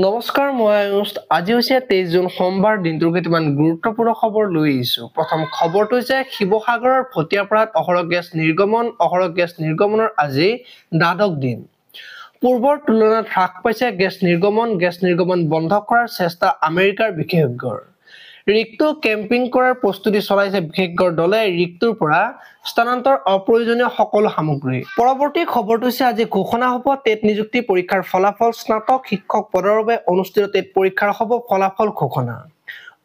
নমস্কাৰ মই আয়ুষ আজি হৈছে 23 জুন সোমবাৰ দিনটোৰ কেইটামান গুৰুত্বপূৰ্ণ খবৰ লৈ আহিছো প্ৰথম খবৰটো হৈছে শিৱসাগৰৰ ভটিয়াপাৰাত অহৰহ গেছ নিৰ্গমনৰ আজি দ্বাদশ দিন পূৰ্বৰ তুলনাত হ্ৰাস পাইছে গেছ নিৰ্গমন বন্ধ কৰাৰ চেষ্টা আমেৰিকাৰ বিশেষজ্ঞৰ ৰিক্টো কেম্পিং কৰাৰ প্ৰস্তুতি চলাইছে বিশেষজ্ঞৰ দলে ৰিক্টোৰ পৰা স্থানান্তৰ অপ্ৰয়োজনীয় সকলো সামগ্ৰী পৰৱৰ্তী খবৰটো হৈছে আজি ঘোষণা হ'ব টেট নিযুক্তি পৰীক্ষাৰ ফলাফল স্নাতক শিক্ষক পদৰ বাবে অনুষ্ঠিত টেট পৰীক্ষাৰ হ'ব ফলাফল ঘোষণা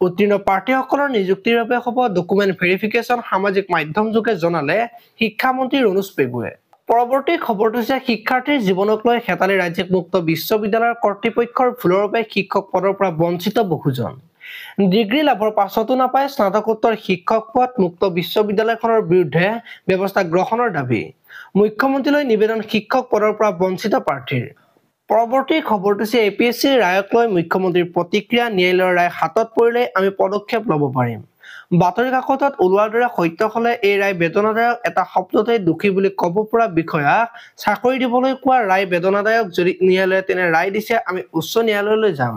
উত্তীৰ্ণ প্ৰাৰ্থীসকলৰ নিযুক্তিৰ বাবে হ'ব ডকুমেণ্ট ভেৰিফিকেশ্যন সামাজিক মাধ্যম যোগে জনালে শিক্ষামন্ত্ৰী ৰণোজ পেগুৱে পৰৱৰ্তী খবৰটো হৈছে শিক্ষাৰ্থীৰ জীৱনক লৈ হেতালি ৰাজ্যিক মুক্ত বিশ্ববিদ্যালয়ৰ কৰ্তৃপক্ষৰ ভুলৰ বাবে শিক্ষক পদৰ পৰা বঞ্চিত বহুজন ডিগ্ৰী লাভৰ পাছতো নাপায় স্নাতকোত্তৰ শিক্ষক পদ মুক্ত বিশ্ববিদ্যালয়খনৰ বিৰুদ্ধে ব্যৱস্থা গ্ৰহণৰ দাবী মুখ্যমন্ত্ৰীলৈ নিবেদন শিক্ষক পদৰ পৰা বঞ্চিত প্ৰাৰ্থীৰ পৰৱৰ্তী খবৰটো হৈছে এপিএছচিৰ ৰায়ক লৈ মুখ্যমন্ত্ৰীৰ প্ৰতিক্ৰিয়া ন্যায়ালয়ৰ ৰায় হাতত পৰিলে আমি পদক্ষেপ ল'ব পাৰিম বাতৰি কাকতত ওলোৱাৰ দৰে সত্য হলে এই ৰায় বেদনাদায়ক এটা শব্দতে দুখী বুলি ক'ব পৰা বিষয়াক চাকৰি দিবলৈ কোৱা ৰায় বেদনাদায়ক যদি ন্যায়ালয়ে তেনে ৰায় দিছে আমি উচ্চ ন্যায়ালয়লৈ যাম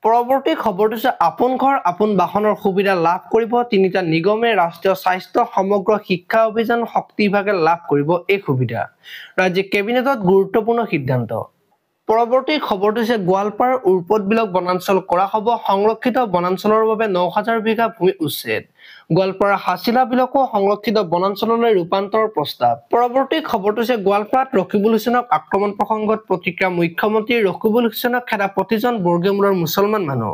পৰৱৰ্তী খবৰটো হৈছে আপোন ঘৰ আপোন বাহনৰ সুবিধা লাভ কৰিব তিনিটা নিগমে ৰাষ্ট্ৰীয় স্বাস্থ্য সমগ্ৰ শিক্ষা অভিযান শক্তি বিভাগে লাভ কৰিব এই সুবিধা ৰাজ্যিক কেবিনেটত গুৰুত্বপূৰ্ণ সিদ্ধান্ত পৰৱৰ্তী খবৰটো হৈছে গোৱালপাৰাৰ উৰপদ বিলক বনাঞ্চল কৰা হ'ব সংৰক্ষিত বনাঞ্চলৰ বাবে ৯০০০ বিঘা ভূমি উচ্ছেদ গোৱালপাৰাৰ হাছিলা বিলকো সংৰক্ষিত বনাঞ্চললৈ ৰূপান্তৰ প্ৰস্তাৱ পৰৱৰ্তী খবৰটো হৈছে গোৱালপাৰাত ৰকিবুল হুছেইনক আক্ৰমণ প্ৰসংগত প্ৰতিক্ৰিয়া মুখ্যমন্ত্ৰী ৰকিবুল হুছেইনক খেদা প্ৰতিজন বৰ্গীমূলৰ মুছলমান মানুহ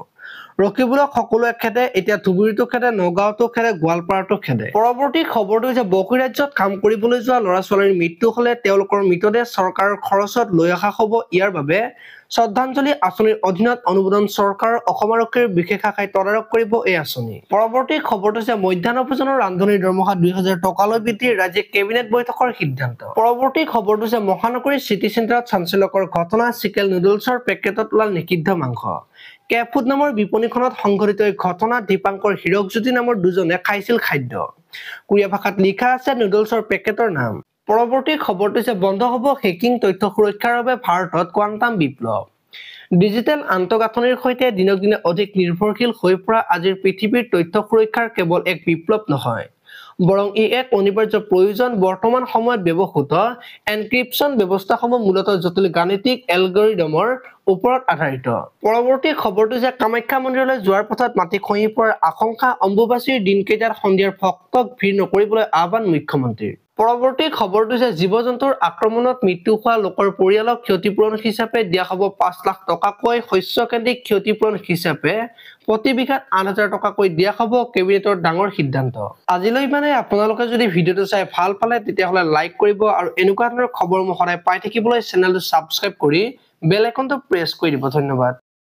ৰকিবুলক সকলোৱে খেদে এতিয়া ধুবুৰীতো খেদে নগাঁৱতো খেদে গোৱালপাৰাতো খেদে পৰৱৰ্তী খবৰটো হৈছে বকী ৰাজ্যত কাম কৰিবলৈ যোৱা ল'ৰা ছোৱালীৰ মৃত্যু হলে তেওঁলোকৰ মৃতদেহ চৰকাৰৰ খৰচত লৈ অহা হ'ব ইয়াৰ বাবে শ্ৰদ্ধাঞ্জলি আঁচনিৰ অধীনত অনুমোদন চৰকাৰৰ অসম আৰক্ষীৰ বিশেষ শাখাই তদাৰক কৰিব এই আঁচনি পৰৱৰ্তী খবৰটো হৈছে মধ্যাহ্ন ভোজনৰ ৰান্ধনিৰ দৰমহা ২০০০ টকালৈ বৃদ্ধিৰ ৰাজ্যিক কেবিনেট বৈঠকৰ সিদ্ধান্ত পৰৱৰ্তী খবৰটো হৈছে মহানগৰীৰ চিটি চেণ্টাৰত চাঞ্চল্যকৰ ঘটনা চিকেন নুডলছৰ পেকেটত ওলাল নিষিদ্ধ মাংস কেফুড নামৰ বিপণীখনত সংঘটিত এই ঘটনাত দীপাংকৰ হীৰকজ্যোতি নামৰ দুজনে খাইছিল খাদ্য কোৰিয়া ভাষাত লিখা আছে নুডলছৰ পেকেটৰ নাম পৰৱৰ্তী খবৰটো হৈছে বন্ধ হ'ব হেকিং তথ্য সুৰক্ষাৰ বাবে ভাৰতত কোৱান্টাম বিপ্লৱ ডিজিটেল আন্তঃগাঁথনিৰ সৈতে দিনক দিনে অধিক নিৰ্ভৰশীল হৈ পৰা আজিৰ পৃথিৱীৰ তথ্য সুৰক্ষাৰ কেৱল এক বিপ্লৱ নহয় বৰং ই এক অনিবাৰ্য প্ৰয়োজন বৰ্তমান সময়ত ব্যৱহৃত এনক্ৰিপশ্যন ব্যৱস্থাসমূহ মূলতঃ জটিল গাণিতিক এলগৰিদমৰ ওপৰত আধাৰিত পৰৱৰ্তী খবৰটো যে কামাখ্যা মন্দিৰলৈ যোৱাৰ পথত মাটি খহি পৰাৰ আশংকা অম্বুবাচীৰ দিনকেইটাত সন্ধিয়াৰ ভক্তক ভিৰ নকৰিবলৈ আহ্বান মুখ্যমন্ত্ৰীৰ পৰৱৰ্তী খবৰটো যে জীৱ-জন্তুৰ আক্ৰমণত মৃত্যু হোৱা লোকৰ পৰিয়ালক ক্ষতিপূৰণ হিচাপে দিয়া হ'ব ৫ লাখ টকাকৈ শস্যকেন্দ্ৰিক ক্ষতিপূৰণ হিচাপে প্ৰতি বিঘাত ৮,০০০ টকাকৈ দিয়া হ'ব কেবিনেটৰ ডাঙৰ সিদ্ধান্ত আজিলৈ মানে আপোনালোকে যদি ভিডিঅটো চাই ভাল পালে তেতিয়াহ'লে লাইক কৰিব আৰু এনেকুৱা ধৰণৰ খবৰ মই সদায় পাই থাকিবলৈ চেনেলটো ছাবস্ক্ৰাইব কৰি বেল আইকনটো প্ৰেছ কৰি দিব ধন্যবাদ